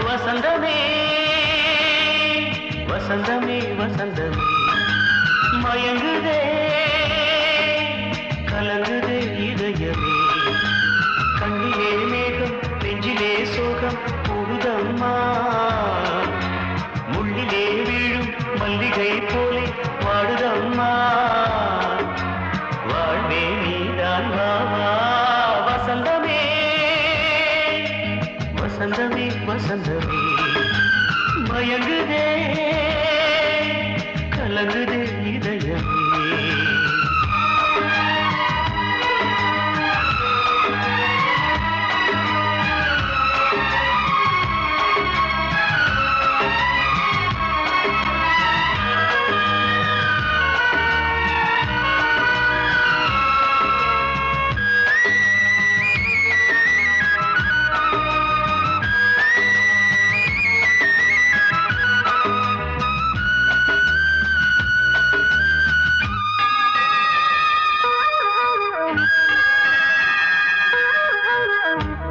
வசந்தமே வசந்தமே வசந்தமே மயங்குதே கலங்குதே இதயமே கண்ணிலே மேகம் நெஞ்சிலே சோகம் கூடுதம்மா முள்ளிலே வீழும் மல்லிகை போலே வாடுதம்மா வாழ்வே நீதான் வாவா வசந்தமே வசந்தமே வசந்தமே மயங்குதே கலங்குதே இதயமே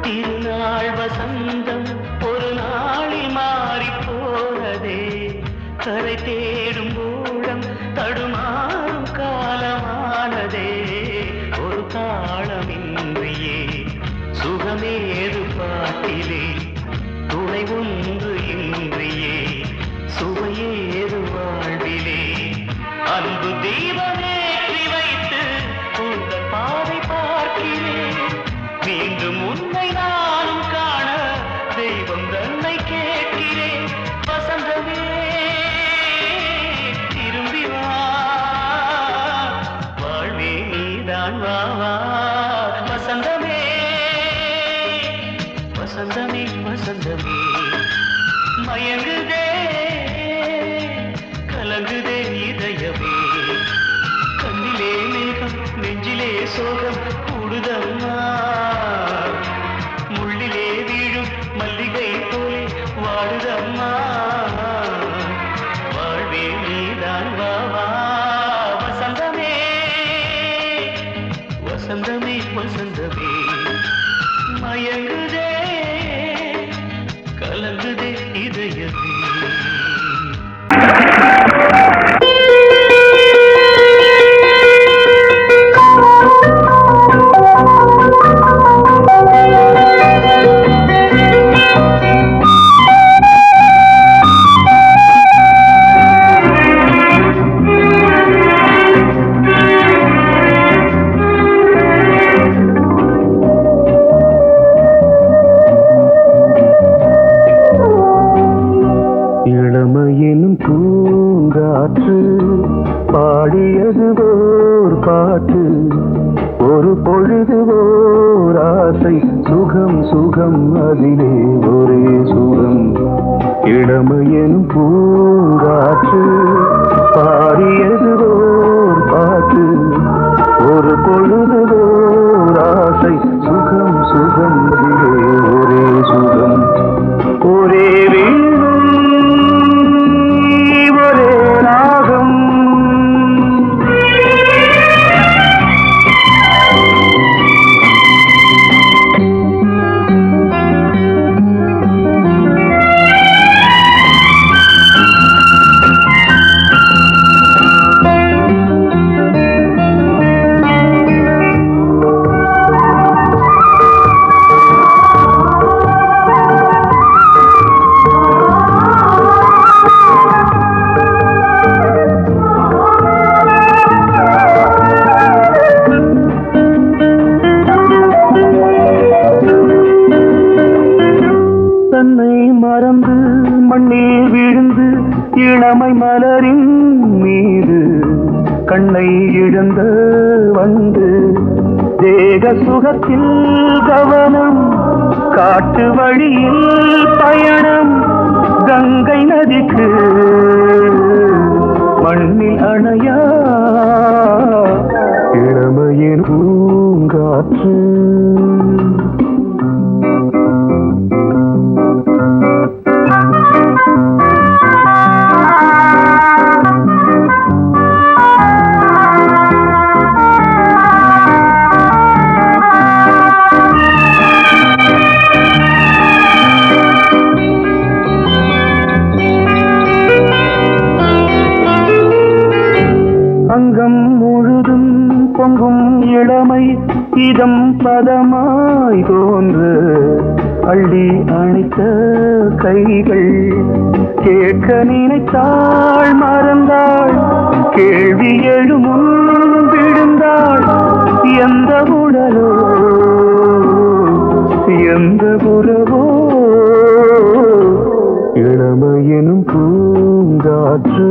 திருநாள் வசந்தம் ஒரு நாளில் மாறி போனதே கரை தேடும் ஊழம் தடுமாறும் காலமானதே ஒரு தாளமின்றியே சுகமேது பாட்டிலே துணை ஒன்று இன்றியே சுவையேது வாழ்விலே அன்பு தீபமேற்றி வைத்து உங்கள் பாதை பார்க்கிறேன் மீண்டும் உன்னை நானும் காண தெய்வம் தன்னை கேட்கிறேன் வசந்தமே திரும்பி வா வாழ்வே நீதான் வா வா வசந்தமே வசந்தமே வசந்தமே மயங்குதே கலங்குதே இதயமே கண்ணிலே மேகம் நெஞ்சிலே சோகம் கூடுதம்மா முள்ளிலே வீழும் மல்லிகை போலே வாடுதம்மா வாழ்வே நீதான் வா வா வசந்தமே வசந்தமே வசந்தமே மயங்குதே கலங்குதே இதயமே இளமையினும் பூங்காற்று பாடியது ஓர் பாட்டு ஒரு பொழுது ஓர் ஆசை சுகம் சுகம் அதிலே ஒரே சுகம் இளமையினும் பூங்காற்று பாடியது ஓர் பாட்டு ஒரு பொழுது ஓர் ஆசை சுகம் சுகம் அதிலே ஒரே சுகம் ஒரே மறந்து மண்ணில் விழுந்து இளமை மலரின் மீது கண்ணை இழந்த வந்து தேக சுகத்தில் கவனம் காட்டு வழியில் பயணம் கங்கை நதிக்கு மண்ணில் அணையா இளமையின் பூங்காற்று. அங்கம் முழுதும் பொங்கும் இளமை இதம் பதமாய் தோன்று அள்ளி அணைத்த கைகள் கேட்க நினைத்தாள் மறந்தாள் கேள்வி எழுமுன் விழுந்தாள் எந்த உடலோ எந்த உறவோ இளமையெனும் பூங்காற்று.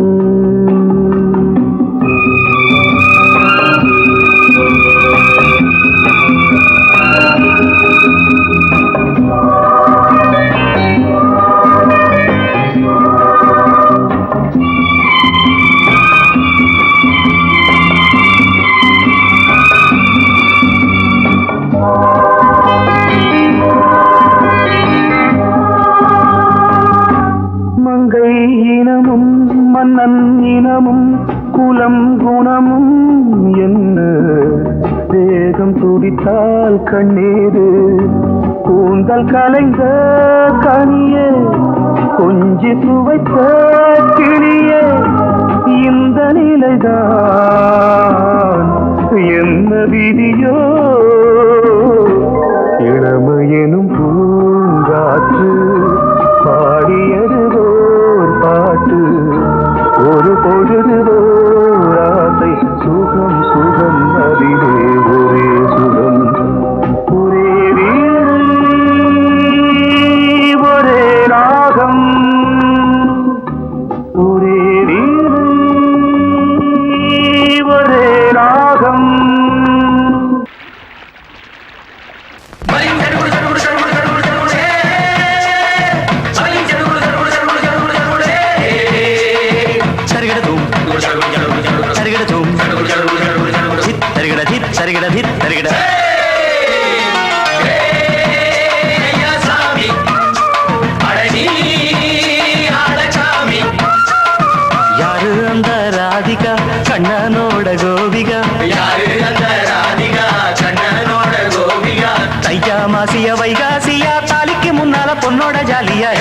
மங்கை இனமும் மன்னன் இனமும் குலம் குணமும் என்ன தேகம் துடித்தால் கண்ணீரு கூந்தல் கலைந்த கனியே கொஞ்சி துவைத்த கிளியே இந்த நிலைதான் என்ன விதியோ இளமையெனும் பூங்காற்று பாடியதுவோர் பாட்டு ஒரு பொழுதுவோர் ஆசை சுகம் சுகம் அதிலே ஒரே சுகம் ஒரே வீடு ஒரே ராகம் ஒரே வீடு ஒரே ராகம். யாரு அந்த ராதிகா கண்ணனோட கோபிகா தையா மாசிய வைகாசியா தாலிக்கு முன்னால பொண்ணோட ஜாலியா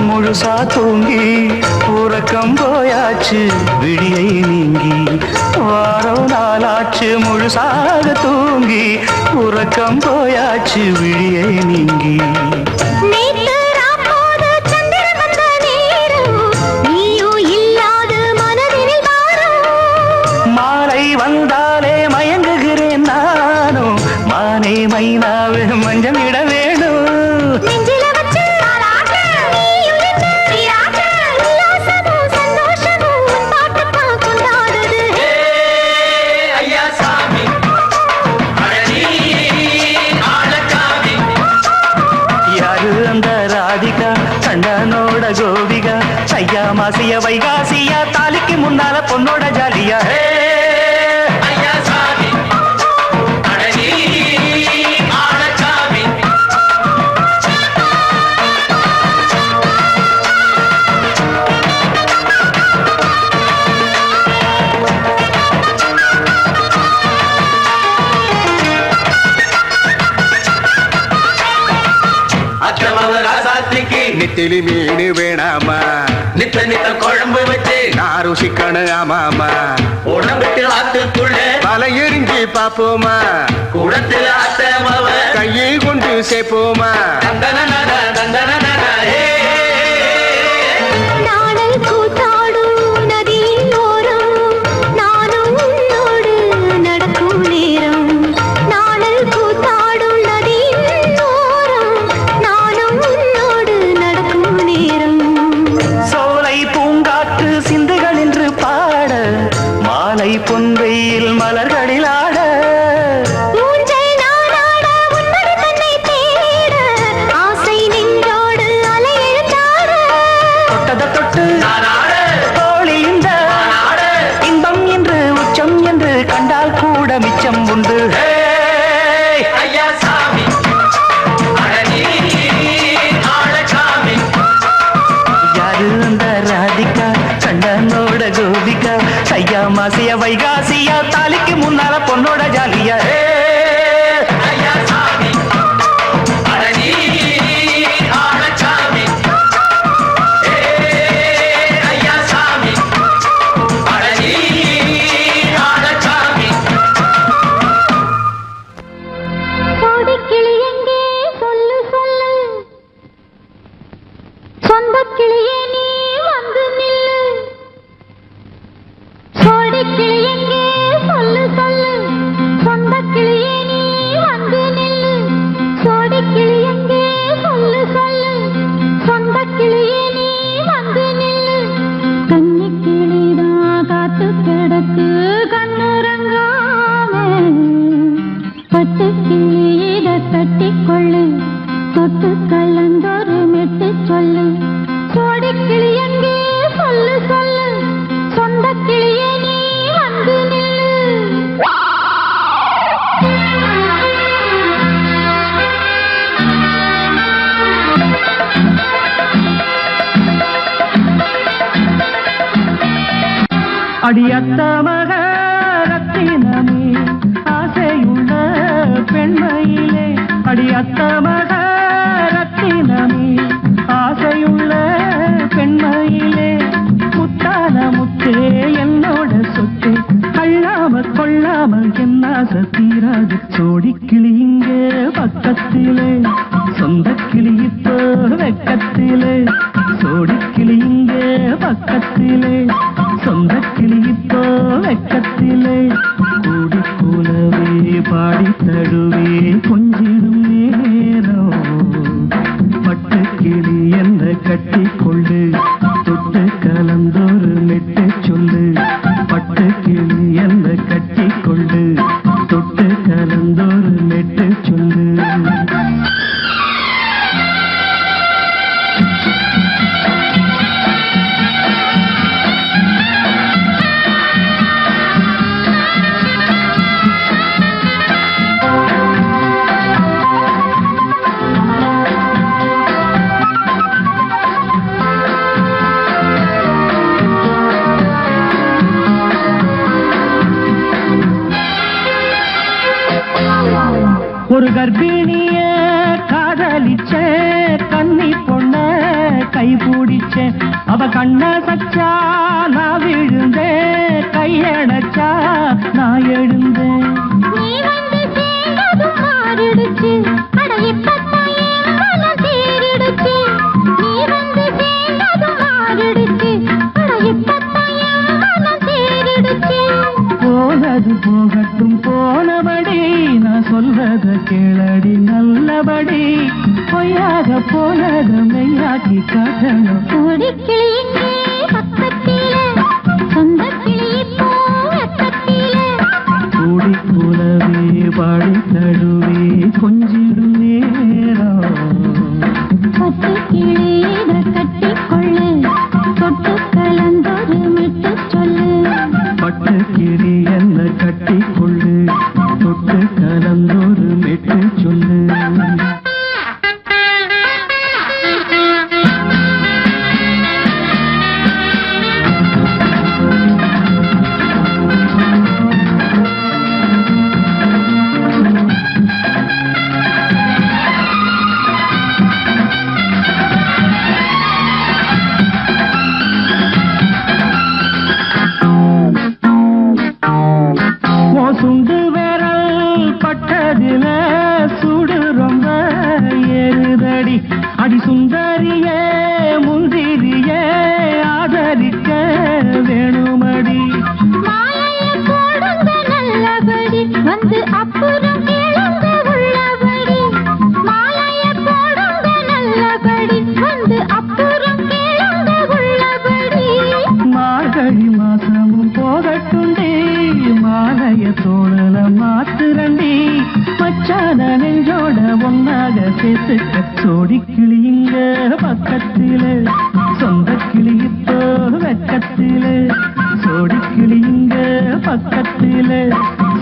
முழுசா தூங்கி உறக்கம் போயாச்சு விடியை நீங்கி வாரம் நாளாச்சு முழுசாக தூங்கி உறக்கம் போயாச்சு விடியை நீங்கி மாலை வந்தாலே மயங்குகிறேன் நானும் மானே மைனாவே மஞ்சம் இட வேணும் கண்ணனோட கோபிகா தையா மாசிய வைகாசியா தாலிக்கு முன்னால பொண்ணோட ஜாலியா நெத்திலி மீன் வேணாமா நித்த நித்த குழம்பு வச்சு நான் ருசிக்கணும் ஆமாமா உடம்புக்கு ஆத்துக்குள்ள பல எரிஞ்சு பாப்போமா குடத்துல அத்தமவ கையை கொண்டு சேர்ப்போமா தந்தன தந்தன பொன்வெயில் மலர்களில் ஆட தொட்டத தொட்டு தோழி இந்த இன்பம் என்று உச்சம் என்று கண்டால் கூட மிச்சம் உண்டு ஐயா சாமி யாரு அந்த ராதிகா கண்ணனோட கோபிகா சையா மாசியா வைகாசியா தாலிக்கு முன்னால பொண்ணோட ஜாலியா ஐயா சாமி அழகி ஆளச்சாமி ஐயா சாமி அழகி ஆளச்சாமி கோடிக்கிளி எங்கே சொல்லு சொல்லு சொந்த கிளியே நீ வந்து நில்லு கோடிக்கிளி எங்கே சொல்லு சொல்லு சொந்த கிளியே நீ வந்து நில்லு கோடிக்கிளி எங்கே சொல்லு சொல்லு சொந்த கிளியே நீ வந்து நில்லு கன்னி கிளிதான் காத்து கிடக்கு கண்ணுறங்காம பட்டு கிளி இத தட்டிக்கொள்ளு தொட்டு கலந்தொரு மெட்டு சொல்லு கோடிக்கிளி எங்கே சொல்லு சொல்லு சொந்த கிளியே நீ வந்து நில்லு அடியத்த மக ரத்தினமே ஆசையுள்ள பெண்மையிலே அடியத்த மக ரத்தினமே ஆசையுள்ள பெண்மையிலே முத்தான முத்தே என்னோட சொத்து அள்ளாம கொள்ளாம என்ன தீராது சோடி கிளி இங்கே பக்கத்திலே சொந்த கிளி இப்போ வெக்கத்திலே சோடி கிளி இங்கே பக்கத்திலே சொந்த கிளி இப்போ வெக்கத்திலே கூடி கூலவே பாடி தழுவே கொஞ்சிடும் நேரம் பட்டு கிளி என்ன கட்டி கொள்ளு தொட்டு கலந்தொரு மெட்டு சொல்லு பட்டு கிளி என்ன கட்டி கொள்ளு தொட்டு கலந்தொரு மெட்டு சொல்லு ஒரு கர்ப்பிணிய காதலிச்ச கன்னி பொண்ண கை பிடிச்ச அவ கண்ண சச்சா நான் விழுந்தேன் கையடைச்சா நான் எழுந்தேன் நீ வந்து சேர்ந்ததும் மாறிடுச்சு அட இப்பத்தான் என் மனம் தேறிடுச்சு நீ வந்து சேர்ந்ததும் மாறிடுச்சு அட இப்பத்தான் என் மனம் தேறிடுச்சு போனது போகட்டும் போனபடி நான் சொல்வத கேளடி நல்லபடி பொய்யாக போனது மெய்யாக்கி காட்டணும் கோடிக்கிளி எங்கே பக்கத்திலே சொந்த கிளி இப்போ வெக்கத்திலே கூடி கூலவே பாடி தழுவே கொஞ்சிடும் நேரம் பட்டு கிளி இத கட்டிக்கொள்ளு தொட்டு கலந்தொரு மெட்டு சொல்லு பட்டு கிளி என்ன கட்டி கொள்ளு தொட்டு கலந்தொரு மெட்டு சொல்லு அடிசுந்தரிய முந்திரிய ஆதரிக்க வேணுமடி. மாலையை போடுங்க நல்லபடி வந்து அப்புறம் கேளுங்க உள்ளபடி. மாலையை போடுங்க நல்லபடி வந்து அப்புறம் கேளுங்க உள்ளபடி. மார்கழி மாசமும் போகட்டுண்டி மாலைய தோழல மாத்துரண்டி. மச்சான நெஞ்சோட ஒன்னாக சேர்த்துக்க சோடி கிளியுங்க பக்கத்தில சொந்த கிளி இப்போ வெக்கத்தில. சோடி கிளியுங்க பக்கத்தில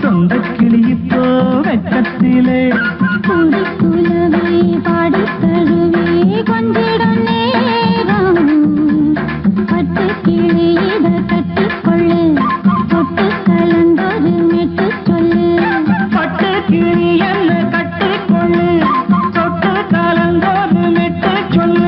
சொந்த கிளி இப்போ வெக்கத்தில. குந்தி குலவை பாடி தழுவி கொஞ்சிடும் நேரம் பட்டு கிளி இத கட்டிக்கொள்ளு தொட்டு கலந்தொரு மெட்டு சொல்லு. பட்டு கிளி என்ன கட்டிக்கொள்ளு தொட்டு கலந்தோடு மெட்டு சொல்லு.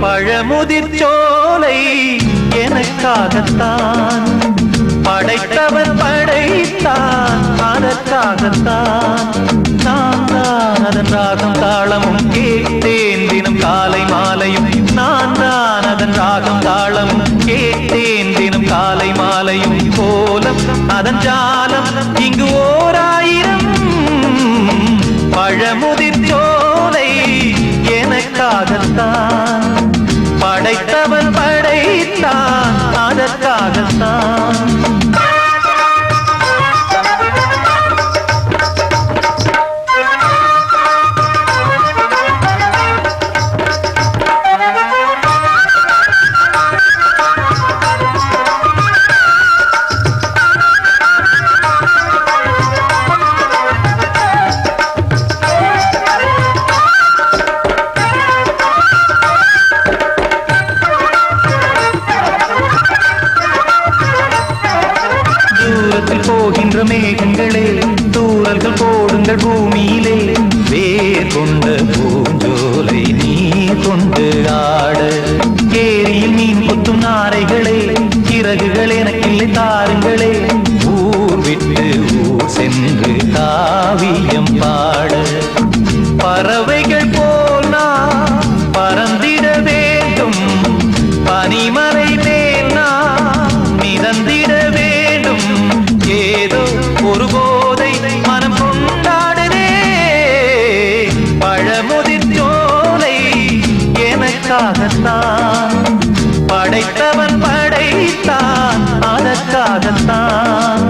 பழமுதிர்ச்சோலை எனக்காகத்தான் படைத்தவன் படைத்தான் அதற்காகத்தான். நான் தான் அதன் ராகம் தாளமும் கேட்டேன் தினம் காலை மாலையும். நான் தான் அதன் ராகம் தாளமும் கேட்டேன் தினம் காலை மாலையும். கோலம் அதன் ஜாலம் இங்கு ஓராயிரம். பழமுதிர்ச்சோலை எனக்காகத்தான் படைத்தவன் படைத்தான் அதற்காகத்தான். போகின்ற மேகங்களே தூரல்கள் போடுங்கள் பூமியிலே. வேர் கொண்ட பூஞ்சோலை நீ கொண்டு ஆட. ஏரியில் மீன் கொத்தும் நாரைகளே இறகுகள் எனக்கில்லை தாருங்களே. ஊர் விட்டு ஊர் சென்று காவியம் பாட. பறவைகள் போல் நான் பறந்திட வேண்டும் பனிமலை மேல் நான் மிதந்திட வேண்டும். ஏதோ ஒரு போதை மனம் கொண்டாடுதே. பழமுதிர்ச்சோலை எனக்காகத்தான் படைத்தவன் படைத்தான் அதற்காகத்தான்.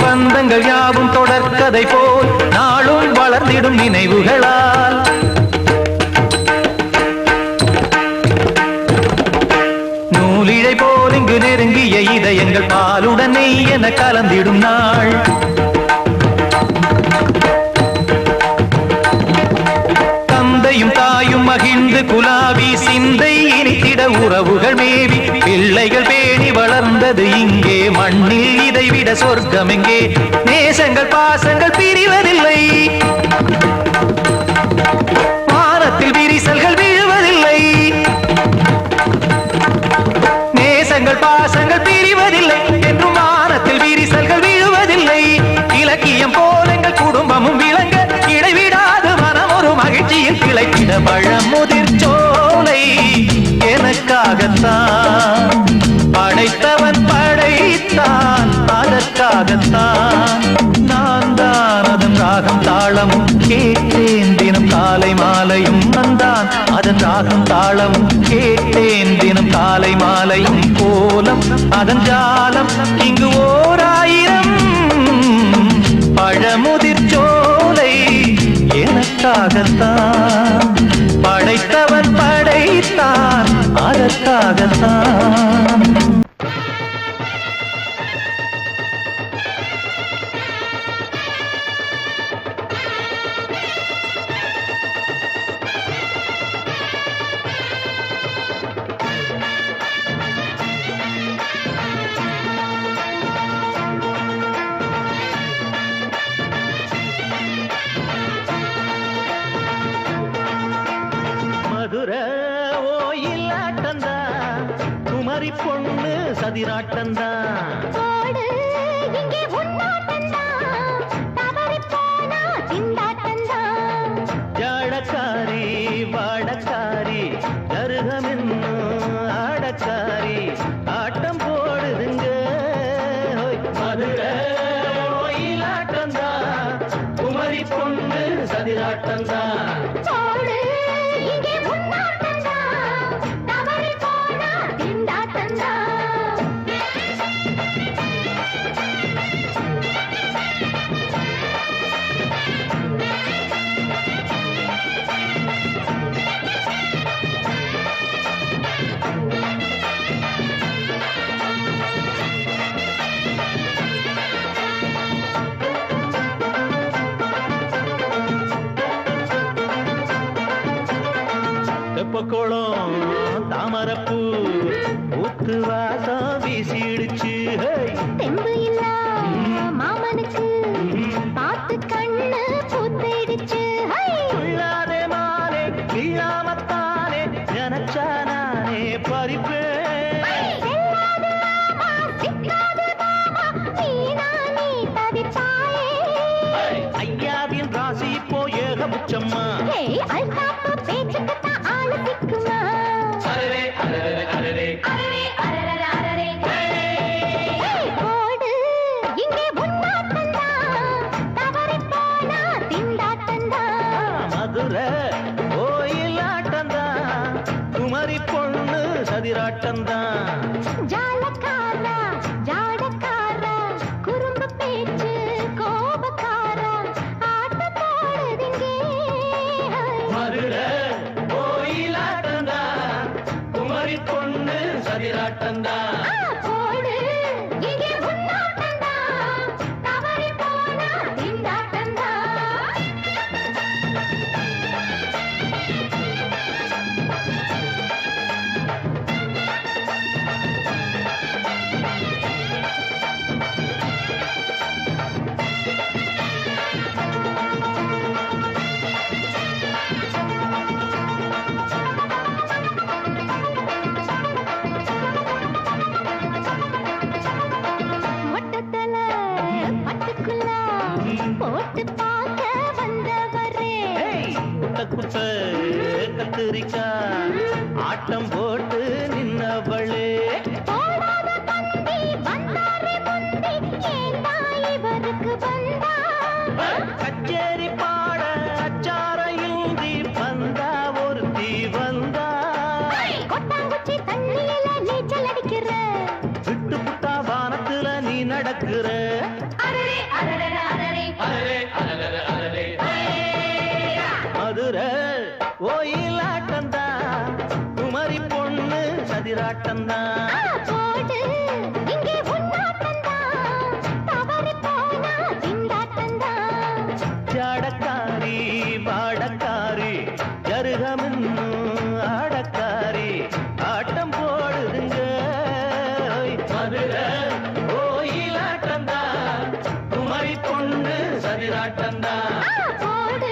பந்தங்கள் யாவும் தொடர்கதை போல் நாளும் வளர்ந்திடும் நினைவுகளால். நூலிழை போல் இங்கு நெருங்கிய இதயங்கள் பாலுடன் நெய் என கலந்திடும் நாள். தந்தையும் தாயும் மகிழ்ந்து குலாவி சிந்தை இனித்திட உறவுகள் மேவி பிள்ளைகள் பேணி வளர்ந்தது இங்கே மண்ணில். இதைவிட சொர்க்கம் எங்கே? நேசங்கள் பாசங்கள் பிரிவதில்லை வானத்தில் விரிசல்கள் விழுவதில்லை. நேசங்கள் பாசங்கள் பிரிவதில்லை என்றும் வானத்தில் விரிசல்கள் விழுவதில்லை. இலக்கியம் போல எங்கள் குடும்பமும் விளங்க இடைவிடாது மனம் ஒரு மகிழ்ச்சியில் கிளைத்திட. பழமுதிர்ச்சோலை எனக்காகத்தான் படைத்தவன் படைத்தான் அதற்காகத்தான். நான் தான் அதன் ராகம் மழையும் வந்தான் அதன் ராகம் தாளம் கேட்டேன் தினம் காலை மாலையும் கோலம் அதன் ஜாலம் இங்கு ஓர் ஆயிரம் பழமுதிர் சோலை எனக்காகத்தான் படைத்தவன் படைத்தான் அதற்காகத்தான் மதுரை ஓயிலாட்டந்தான் குமரி பொண்ணு சதிராட்டந்தான் போடு இங்கே உன்னாட்டந்தான் தவறி போனா திண்டாட்டந்தான் ஜாடக்காரி வாடக்காரி தருகமென்னு ஆடக்காரி ஆட்டம் போடுதுங்க ஹோய். மதுரை ஓயிலாட்டந்தான் குமரி பொண்ணு சதிராட்டந்தான் போடு இங்கே உன்னாட்டந்தான் தவறி போனா திண்டாட்டந்தான் தெப்பக்குளம் தாமரப்பூ ஊத்து வாசம் வீசிடுச்சு ஹேய். தெம்பு இல்ல மாமனுக்கு பார்த்து கண்ணு பூத்திடுச்சு ஹை துள்ளாதே மானே வீழாமத்தானே நினைச்சா நானே பறிப்பேன் செல்லாது மாமா சிக்காது மாமா நீனா நீ தவிப்பாயே ஐயாவின் ராசி இப்போ ஏகபட்சம்மா ஹே அல்தாப்பு பேச்சுக்கு தான் ஆளு திக்குமா அரரே அரரே அரரே அரரே அரரே அரரே போடு இங்கே உன்னாட்டந்தான் தவறி போனா திண்டாட்டந்தான் மதுரை கோயிலாட்டந்தான் குமரி பொண்ணு சதிராட்டந்தான் ஜாலக்காரா ஜாடக்காரா குறும்பு பேச்சு கோபக்காரா ஆட்ட போடுதிங்கே மதுரை கோயிலாட்டந்தான் குமரி பொண்ணு சதிராட்டந்தான் போடு இங்கே உன்னாட்டந்தான் தவறி போனா திண்டாட்டந்தான் மொட்டத்தல பட்டுக்குள்ள போட்டு பார்க்க வந்தவரே குட்ட குட்ட கத்திரிக்கா ஆட்டம் போட்டு நின்னவளே போடாத பந்தி வந்தாரே முந்தி ஏண்டா இவருக்கு வந்தா கச்சேரி பாட அச்சார இந்தி வந்தா ஒருத்தி வந்தா கொட்டாங்குச்சி தண்ணியில நீச்சல் அடிக்கிற விட்டு புட்டா வானத்துல நீ நடக்கிற அரரே அரரே அரரே அரரே அரரே அரரே மதுரை கோயிலாட்டந்தான் குமரி பொண்ணு சதிராட்டந்தான் போடு இங்கே உன்னாட்டந்தான் தவறி போனா திண்டாட்டந்தான் ஜாடக்காரி வாடக்காரி ஜருகமின்னு ஆடக்காரி ஆட்டம் போடுதுங்க மதுரை கோயிலாட்டந்தான் குமரி பொண்ணு சதிராட்டந்தான் போடு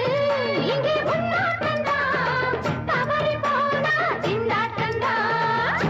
இங்கே உன்னாட்டந்தான் தவறி போனா திண்டாட்டந்தான்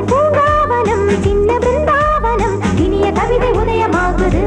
பூங்காவனம் சின்ன பிருந்தாவனம் இனிய கவிதை உதயமாகுது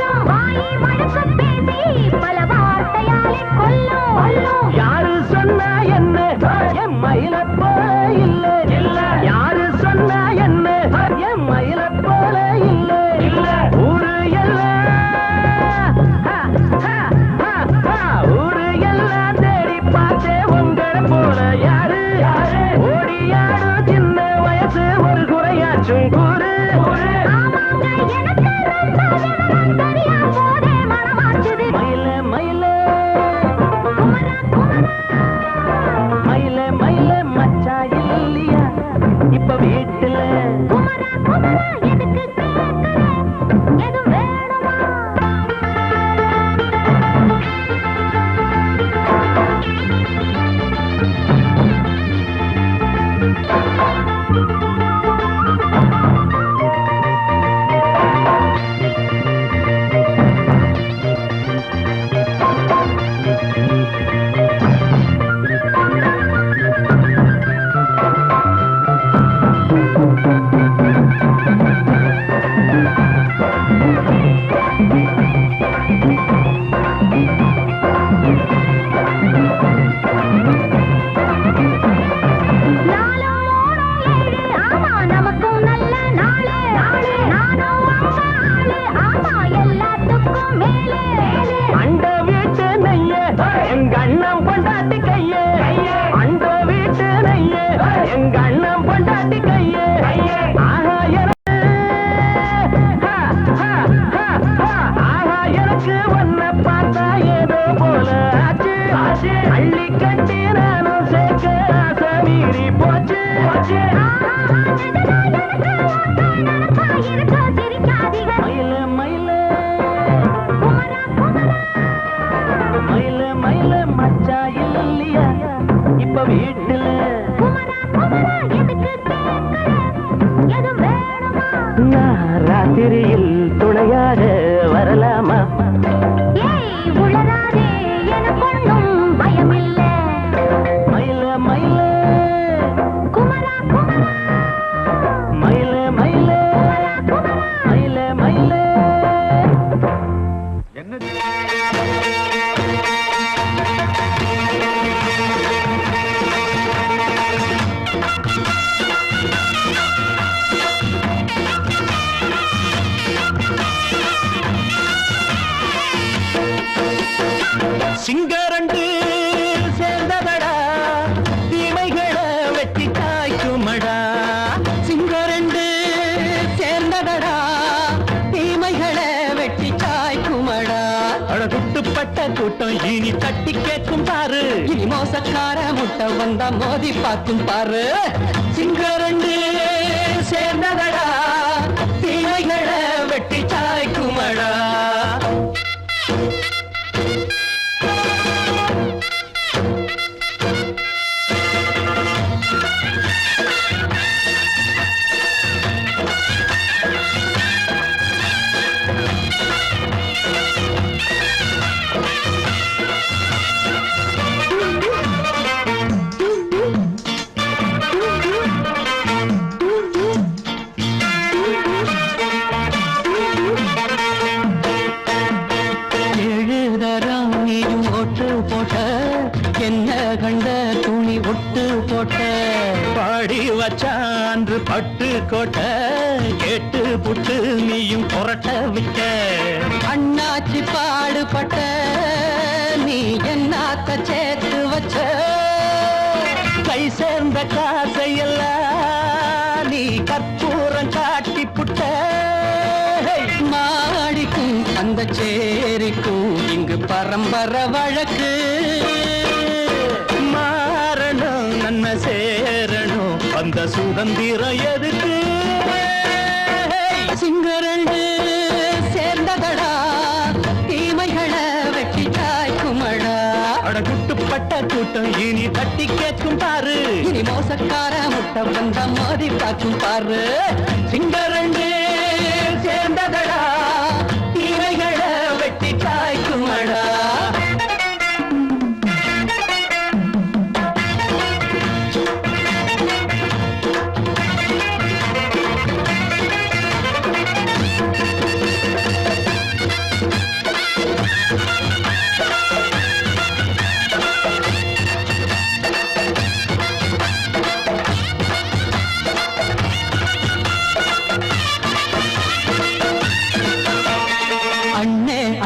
சொல்லும் வாயை வழக்கு பேசி பல வார்த்தையாலே கொல்லும் யாரு சொன்னா என்ன என் மயில போல இல்ல இல்ல யாரு சொன்னா என்ன என் மயில போல இல்ல இல்ல ஊரு எல்லாம் ஊரு எல்லாம் தேடி பார்த்தே உங்களை போல யாரு ஓடியாடு சின்ன வயசு ஒரு குறையாச்சும் கூறு ஆமாங்க எனக்கு ரொம்ப விவரம் தெரியா போதே மனமாச்சுது மயில மயில குமரா குமரா மயில மயில மச்சா இல்லையா இப்ப வீட்டுல குமரா குமரா எதுக்கு கேட்கிறேன் எது வேணுமா நாளும் மூணும் ஏழு ஆமா நமக்கும் நல்ல நாளு நானும் அம்மா ஆளு ஆமா எல்லாத்துக்கும் மேலே அண்ட வீட்டு நெய்ய எங்க அண்ணன் பொண்டாட்டி கைய அண்ட வீட்டு நெய்ய எங்க அண்ணன் பொண்டாட்டி கைய ஆஹா எனக்கு ஆஹா எனக்கு ஒன்ன பார்த்தா ஏதோ போல ஆச்சு அள்ளி கட்டி நானும் சேர்க்க ஆசை மீறி போச்சு மயில மயில மயில மயில மச்சா இல்லையா இப்ப வீட்டுல நான் ராத்திரியில் துணையாக வரலாமா மயில மயில மயில மயில மயில மயில சிங்கரண்டு சேர்ந்ததடா தீமைகளை வெட்டி காய்க்குமடா சிங்கரண்டு சேர்ந்ததடா தீமைகளை வெட்டி காய்க்குமடா அழகுட்டுப்பட்ட கூட்டம் இனி தட்டி கேட்கும் பாரு இனி மோசக்கார முட்டை வந்தா மோதி பார்க்கும் பாரு சிங்கரண்டு சேர்ந்ததடா தீமைகளை வெட்டி காய்க்குமடா பாடி வச்சான்று பட்டு கோட்டை கேட்டு புட்டு நீயும் புரட்ட விட்ட அண்ணாச்சி பாடுபட்ட நீ என்னாத்த சேர்த்து வச்ச கை சேர்ந்த காசையெல்லாம் நீ கற்பூரம் காட்டி புட்ட மாடிக்கும் அந்த சேரிக்கும் இங்கு பரம்பரை வழக்கு மாறணும் நன்மை சேரணும் அந்த சுதந்திரம் எதுக்கு சிங்கரண்டு சேர்ந்ததடா தீமைகளை வெட்டி காய்க்குமடா அடகுட்டுப்பட்ட கூட்டம் இனி தட்டி கேட்கும் பாரு இனி மோசக்கார முட்டை வந்த மோதி பார்க்கும் பாரு சிங்கரண்டு சேர்ந்ததடா தீமைகளை வெட்டி காய்க்குமடா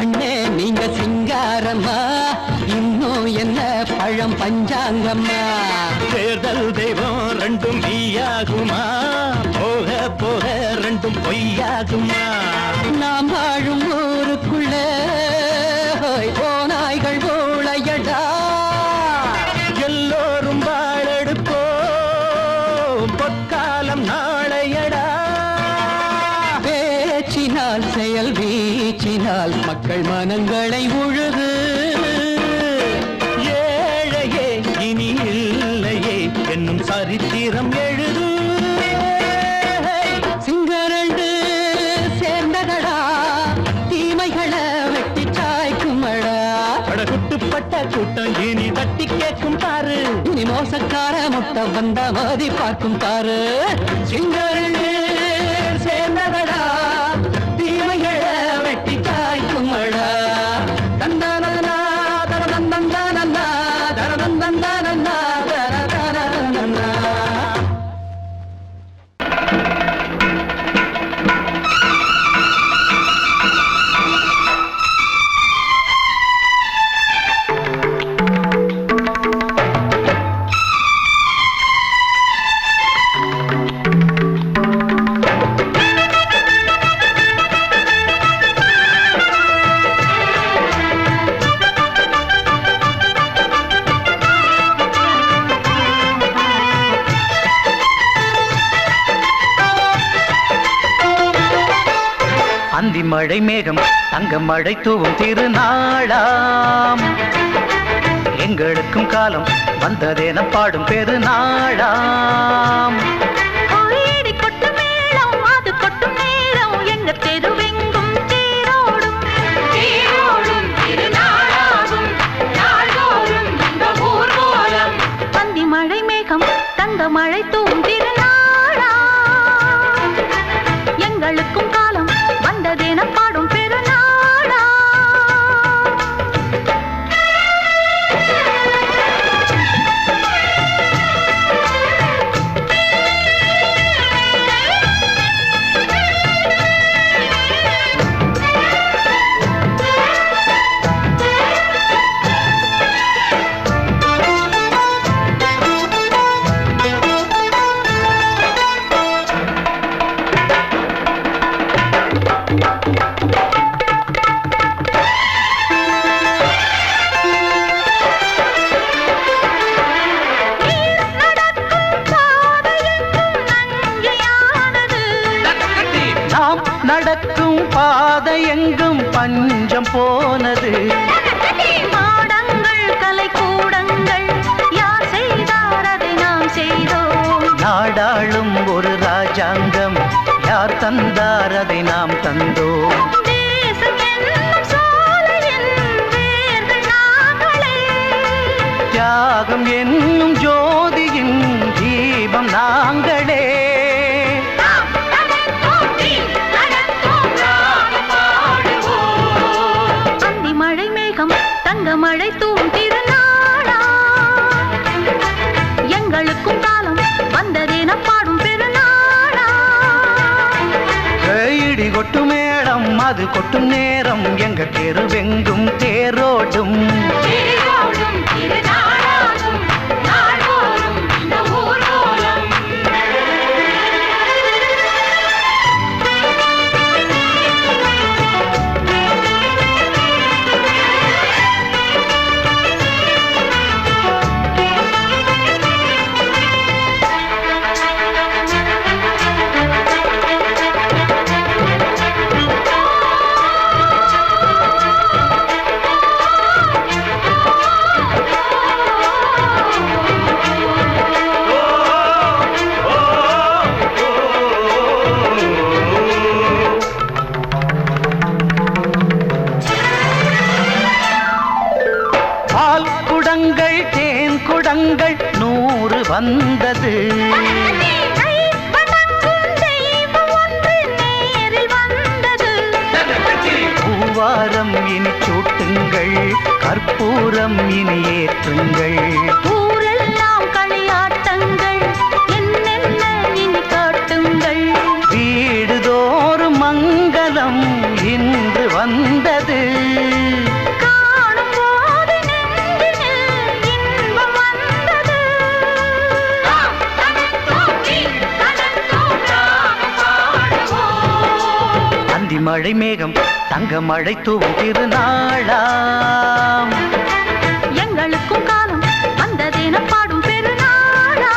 கண்ணே நீங்க சிங்காரம்மா, இன்னும் என்ன பழம் பஞ்சாங்கம்மா. தேர்தல் தெய்வம் ரெண்டும் நீயாகுமா, போக போக ரெண்டும் பொய்யாகுமா. நாம் வாழும் ஊருக்குள்ள போனாய்கள் ஊழையடா, எல்லோரும் வாழெடுப்போம் பொற்காலம் நாளையடா. பேச்சினால் செயல் வீச்சினால் மக்கள் மனங்களை உழுது. ஏழையே இனி இல்லையே என்னும் சரித்திரம் எழுது. சிங்கரண்டு சேர்ந்ததடா, தீமைகளை வெட்டி சாய்க்குமடா. படகுட்டுப்பட்ட கூட்டம் இனி தட்டி கேட்கும் பாரு, இனி மோசக்கார முட்டை வந்த மதி பார்க்கும் பாரு. சிங்கரண்டு சேர்ந்ததடா, தீமைகளை வெட்டி சாய்க்குமடா. தந்தானனா தரதந்தந்தானன்னா தரதந்தந்தானன்னா தரதந்தந்தானன்னா. அந்தி மழை மேகம் தங்க மழை தூவும் திருநாளாம், எங்களுக்கும் காலம் வந்ததென பாடும் பெருநாளாம். கோயிடி கொட்டு மேளம் அது கொட்டும் நேரம் எங்க தெருவெங்கும் தேரோடும் தேரோடும் திருநாளாகும் நாள்தோறும் இந்த ஊர்வலம். பந்தி மழை மேகம் தங்க மழை தூவும் திருநாளா, எங்களுக்கும் காலம் வந்ததென பாடும் பெருநாளா. நாம் நடக்கும் பாதை எங்கும் பஞ்சம் போனது. மாடங்கள் கலை கூடங்கள் யார் செய்தார் அதை நாம் செய்தோம். நாடாளும் ஒரு ராஜாங்கம் யார் தந்தார் அதை நாம் தந்தோம். தேசம் என்னும் சோலையின் வேர்கள் நாங்களே, தியாகம் என்னும் ஜோதியின் தீபம் நாங்களே. நாம் நடந்தோம், நடந்தோம், ராகம் பாடுவோம். அந்தி மழை மேகம் தங்க மழை தூவும் திருநாளா, எங்களுக்கும் காலம் வந்ததென பாடும் பெருநாளா. இடி கொட்டு மேளம் அது கொட்டும் நேரம் எங்க தெருவெங்கும் தேரோடும். தேரோடும் திருநாளாகும் நாள்தோறும் இந்த ஊர்வலம். பால் குடங்கள் தேன் குடங்கள் 100 வந்தது. பூவாரம் இனி சூட்டுங்கள், கற்பூரம் இனி ஏற்றுங்கள். ஊரெல்லாம் களியாட்டங்கள் என்னென்ன இனி காட்டுங்கள். வீடுதோறும் மங்களம் இன்று வந்தது. மழை மேகம் தங்க மழை தூவும் திருநாளாம். எங்களுக்கும் காலம் வந்ததென பாடும் பெருநாளா.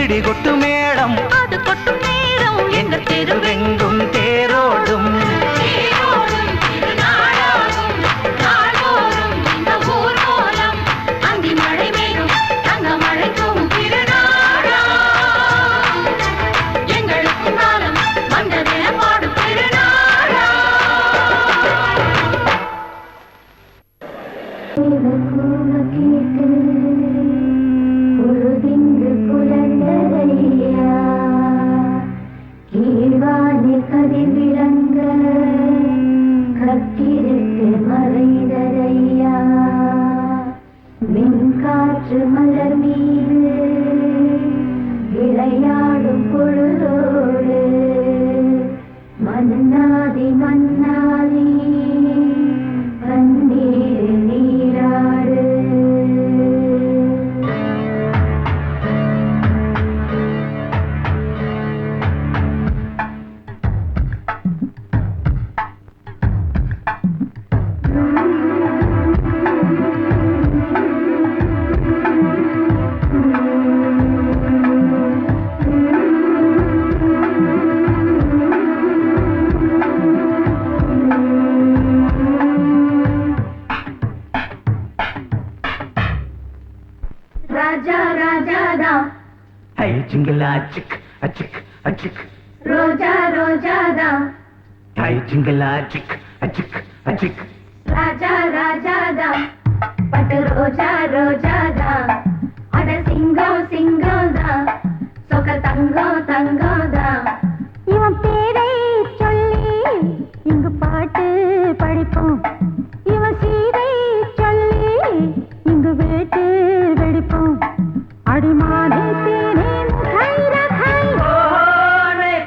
இடி கொட்டு மேளம் அது கொட்டும் நேரம் எங்கள் தெருவெங்கும் தேரோடும். காற்று மலர் மீது விளையாடும் பொழுதோடு மன்னாதி மன்னாதி கண்ணீர் நீராடு. ராஜா ராஜாதா ஹை ஜிங்கலா சிக் அச்சிக் அச்சிக். ரோஜா ரோஜாதா ஹை ஜிங்கலா சிக் அச்சிக் அச்சிக். ராஜா ராஜாதா பட்டு ரோஜா ரோஜாதா அட சிங்கம் சிங்கம்தா சொக்க தங்கம் தங்கம்தா. இவன் பேரை சொல்லி இங்கு பாட்டு படிப்போம். இவன் சீரை சொல்லி இங்கு வேட்டு வெடிப்போம். அடிமானே தேனே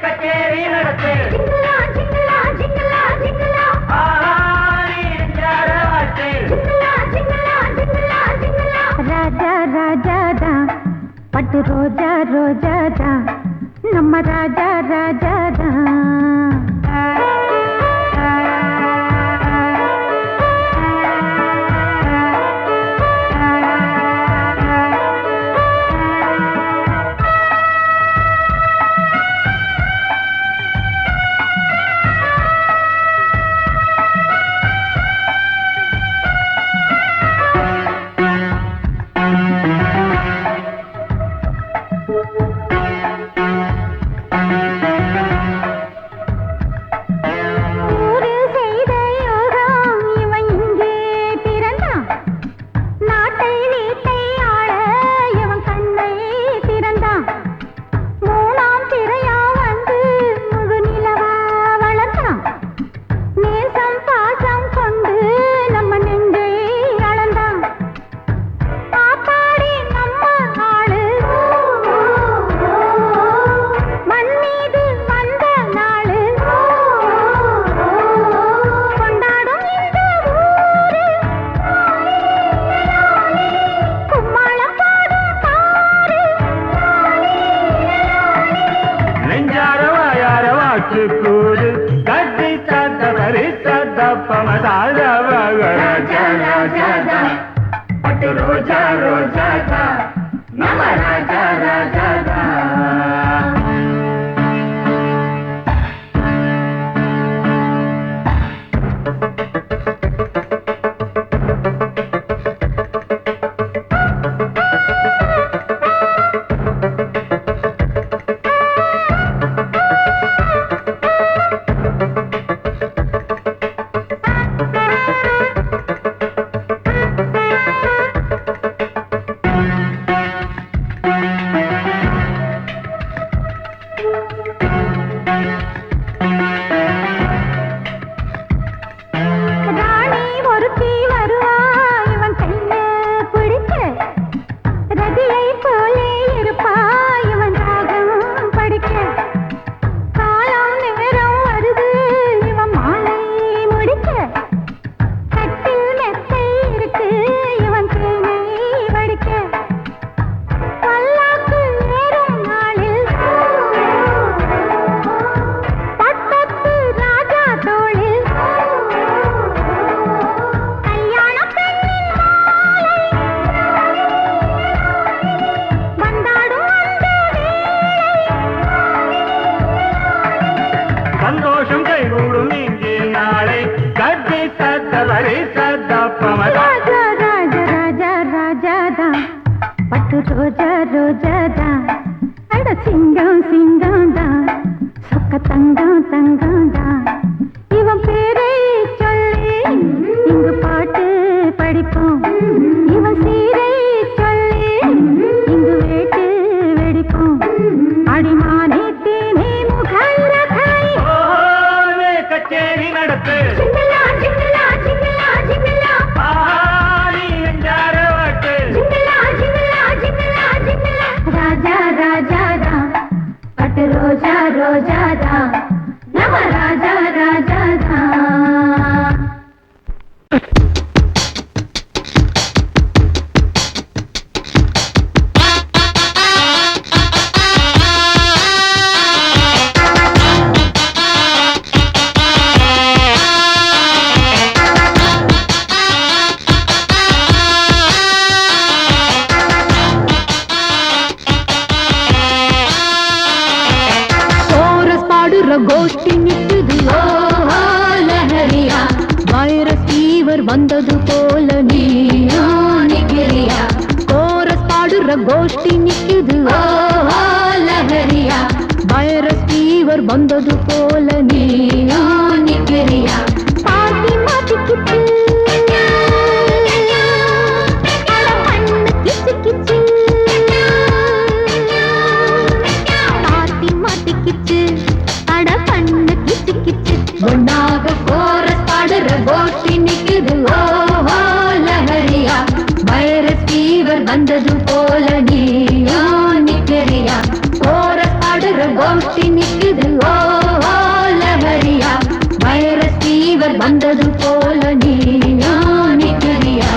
கச்சேரி நடத்து ஜிங்கலா ஜிங்கலா ஜிங்கலா ஜிங்கலா ஜிங்கலா ஜிங்கலா ஜிங்கலா ஜிங்கலா. ராஜா ராஜாதா பட்டு ரோஜா ரோஜாதா நம்ம ராஜா ராஜாதா. ரோஜா ரோஜாதா நம்ம ராஜா ராஜாதா. தேடி நடத்து ஜிங்கிளா ஜிங்கிளா ஜிங்கிளா ஜிங்கிளா ஆடி எஞ்சார வாட்டு ஜிங்கிளா ஜிங்கிளா ஜிங்கிளா ஜிங்கிளா ராஜா ராஜா ரா பட்டு ரோஜா ரோஜா ரா நம ராஜா ராஜா ரா கோஷ்டி நிக்குது லஹரியா வைரஸ் ஃபீவர் வந்தது போல நீயா நிக்கிறியா கோரஸ் பாடுற கோஷ்டி நிக்குது லஹரியா வைரஸ் ஃபீவர் வந்தது போல நீயா நிக்கிறியா பாட்டி மாட்டிக்கிட்டு கிச்சு கிச்சு பாட்டி மாட்டிக்கிச்சு ஒன்னாக கோரஸ் பாடுற கோஷ்டி நிக்குது லஹரியா வைரஸ் ஃபீவர் வந்தது போல நீயா நிக்கிறியா கோரஸ் பாடுற கோஷ்டி நிக்குது லஹரியா வைரஸ் ஃபீவர் வந்தது போல நீயா நிக்கிறியா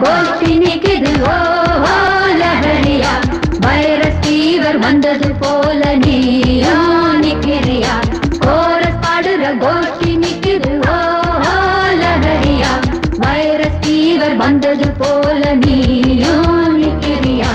கோஷ்டி நிக்குது லஹரியா வைரஸ் ஃபீவர் வந்தது போல நீயா நிக்கிறியா கோரஸ் பாடுற கோஷ்டி நிக்குது லஹரியா வைரஸ் ஃபீவர் வந்தது போல நீயா நிக்கிறியா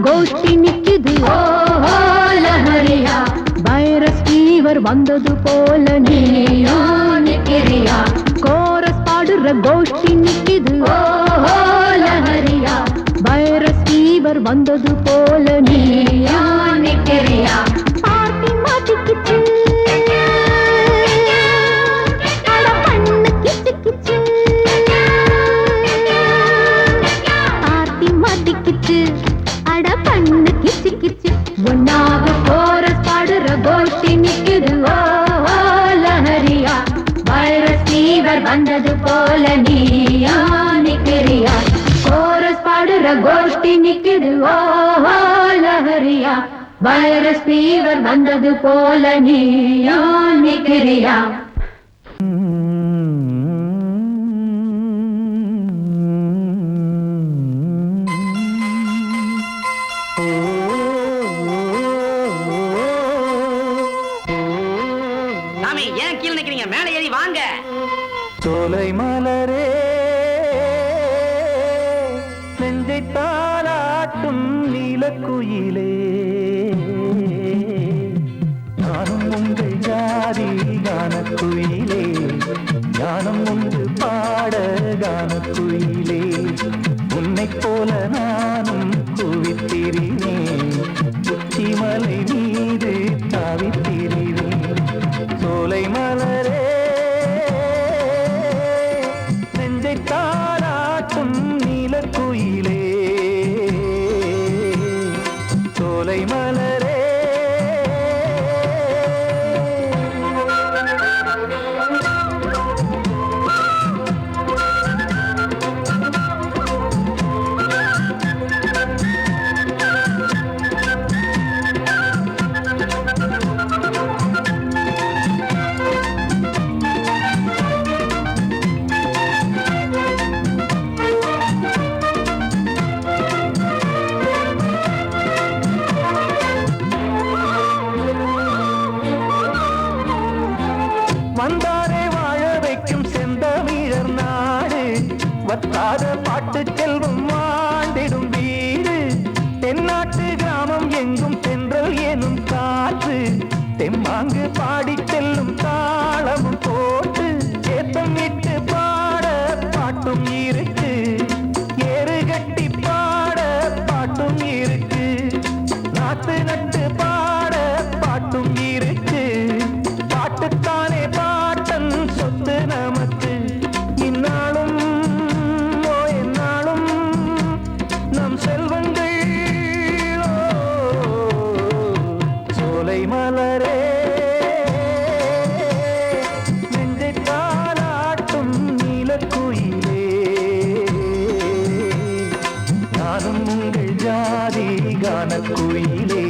கோஷ்டி நிக்குது லஹரியா வைரஸ் ஃபீவர் வந்தது போல நீயா நிக்கிறியா கோரஸ் பாடுற கோஷ்டி நிக்குது லஹரியா வைரஸ் ஃபீவர் வந்தது போல நீயா நிக்கிறியா பாட்டி மாட்டிக்கிச்சு அட பண்ணு கிச்சு கிச்சு பாட்டி மாட்டிக்கிச்சு அட பண்ணு கிச்சு கிச்சு ஒன்னாக கோரஸ் பாடுற கோஷ்டி நிக்குது ஓ லஹரியா வைரஸ் ஃபீவர் வந்தது போல நீயா நிக்கிறியா கோரஸ் பாடுற கோஷ்டி நிக்குது ஓ லஹரியா வைரஸ் ஃபீவர் வந்தது போல நீயா நிக்கிறியா சாமி ஏன் கீழே நிக்கிறீங்க மேலே ஏறி வாங்க சோலை மலரே நெஞ்சை தாளாட்டும் நீலக்குயிலே நானும் உங்கள் ஜாதி கானக்குயிலே ஞானம் உண்டு பாட கானக்குயிலே உன்னைப் போல நானும் குவித்திரினேன் உச்சிமலை மீது தாவித்திரினேன் சோலை மலரே நெஞ்சை தாளாட்டும் நீலக்குயிலே சோலை மலரே வந்தாரே வாழ வைக்கும் செந்தமிழர் நாடு வத்தாத பாட்டு செல்வம் வாழ்ந்திடும் வீடு தென்னாட்டு கிராமம் எங்கும் தென்றல் எனும் காற்று தெம்மாங்கு பாடி செல்லும் தாளமும் போட்டு ஏத்தம் விட்டு பாட பாட்டும் இருக்கு ஏறு கட்டி பாட பாட்டும் இருக்கு நாத்து நட்டு பாட பாட்டும் இருக்கு பாட்டுத்தானே பாட்டன் சொத்து நமக்கு இந்நாளும் ஓ எந்நாளும் நம் செல்வங்கள் ஓ சோலை மலரே நெஞ்சை தாளாட்டும் நீலக்குயிலே நானும் உங்கள் ஜாதி கானக்குயிலே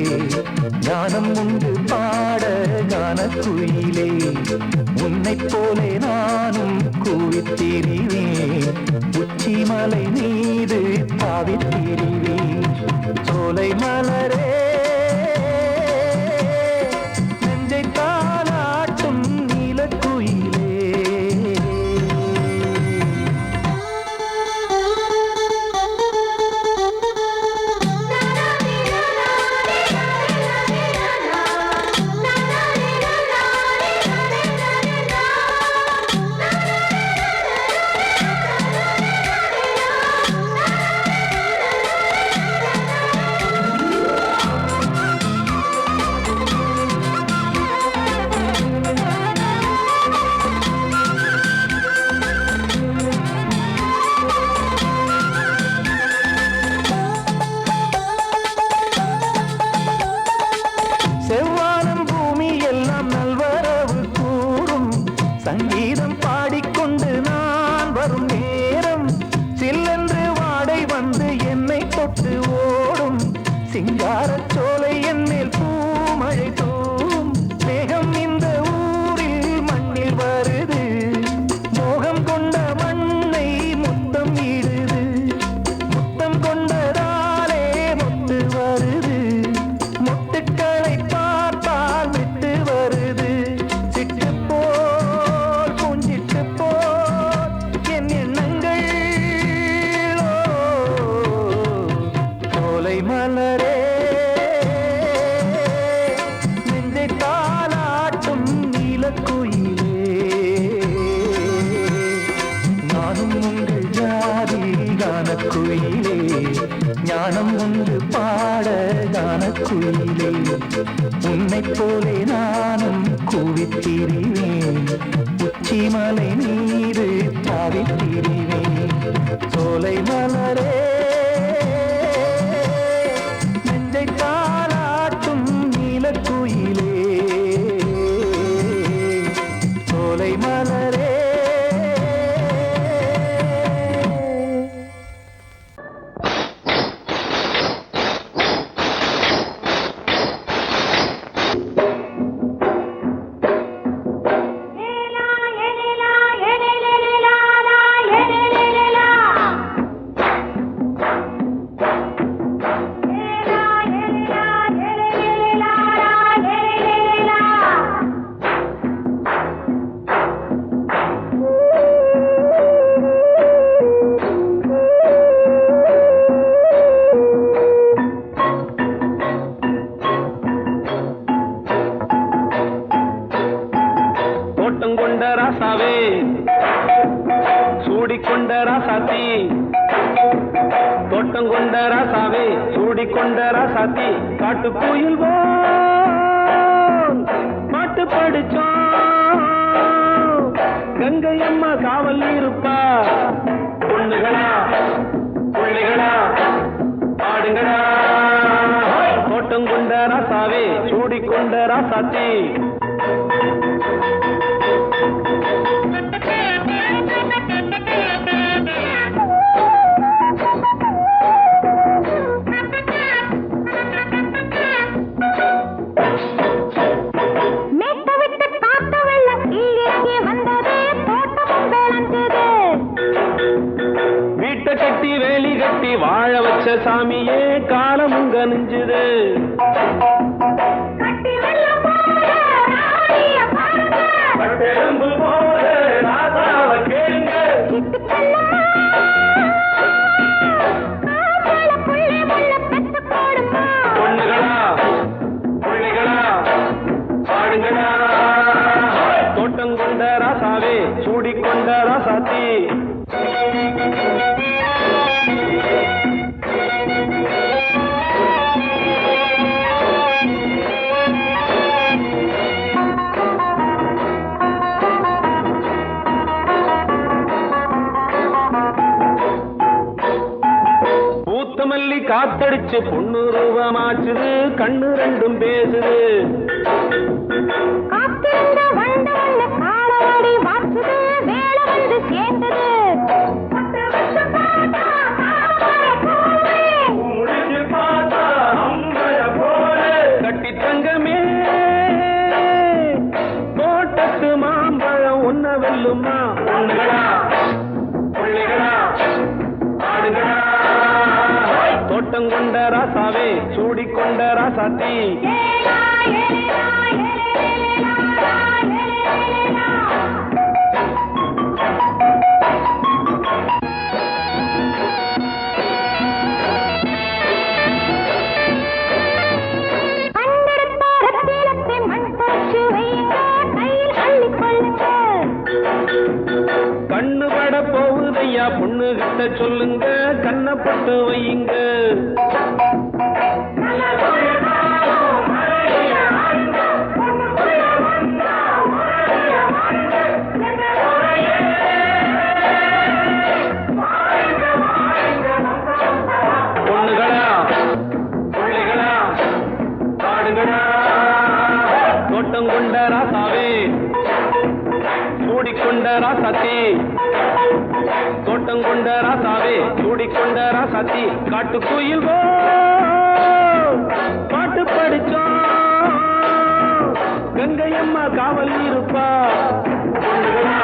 ஞானம் உண்டு பாட கானக்குயிலே உன்னைப் போலே நானும் கூவித்திரிவேன் உச்சிமலை மீது தாவித்திரிவேன் சோலை மலரே நெஞ்சை தாளாட்டும் நீலக்குயிலே செவ்வானம் பூமி எல்லாம் நல்வரவு கூறும் சங்கீதம் பாடிக்கொண்டு நான் வரும் நேரம் சில்லென்று வாடை வந்து என்னை தொட்டு ஓடும் சிங்காரச் சோலை என்னில் பூமழை தூவும் மேகம் இந்த ஊரில் மண்ணில் வருது மோகம் கொண்ட மண்ணை முத்தம் இடுது முத்தம் கொண்டதாலே முத்து வருது முத்துக்களை பார்த்தால் விட்டு வருது சிட்டு போல் பூஞ்சிட்டு போல் என் எண்ணங்கள் சோலை மலரே நெஞ்சை தாளாட்டும் நீலக்குயிலே நானும் உங்கள் ஜாதி கானக்குயிலே ஞானம் உண்டு பாட கானக்குயிலே உன்னைப் போலே நானும் கூவித்திரிவேன் உச்சிமலை மீது தாவித்திரிவேன் சோலை மலரே நெஞ்சை தாளாட்டும் கொண்ட ராசாவே சூடிக்கொண்ட ராசாத்தி தோட்டம் கொண்ட ராசாவே சூடிக்கொண்ட ராசாத்தி காட்டுக்குயில் பாட்டு படிச்சோம் கங்கை அம்மா காவல் இருப்பா பொண்ணுகளா பிள்ளைகளா ஆடுங்களா தோட்டம் கொண்ட ராசாவே சூடிக்கொண்ட ராசாத்தி வீட்டை கட்டி வேலி கட்டி வாழ வச்ச சாமியே காலம் உங்க நெஞ்சுது பொண்ணுகளா பிள்ளைகளா ஆடுங்களா தோட்டம் கொண்ட ராசாவே சூடிக்கொண்ட ராசாத்தி பூத்தமல்லி காத்தடிச்சு பொண்ணு ரூபமாச்சுது கண்ணு ரெண்டும் பேசுது கட்டி தங்கமே தோட்டத்து மாம்பழம் ஒன்ன வெல்லுமா பொண்ணுகளா பிள்ளைகளா ஆடுகளா தோட்டம் கொண்ட ராசாவே சூடிக்கொண்ட ராசாத்தி கண்ணு பட போகுதையா பொண்ணு கிட்ட சொல்லுங்க கண்ணப்பட்டு வையுங்க பொண்ணுகளா பிள்ளைகளா ஆடுங்களா தோட்டம் கொண்ட ராசாவே சூடிக்கொண்ட ராசாத்தி தோட்டம் கொண்ட ராசாவே சூடிக்கொண்ட ராசாத்தி காட்டுக்குயில் பாட்டு படிச்சோம் கங்கை அம்மா காவல் இருப்பா பொண்ணுகளா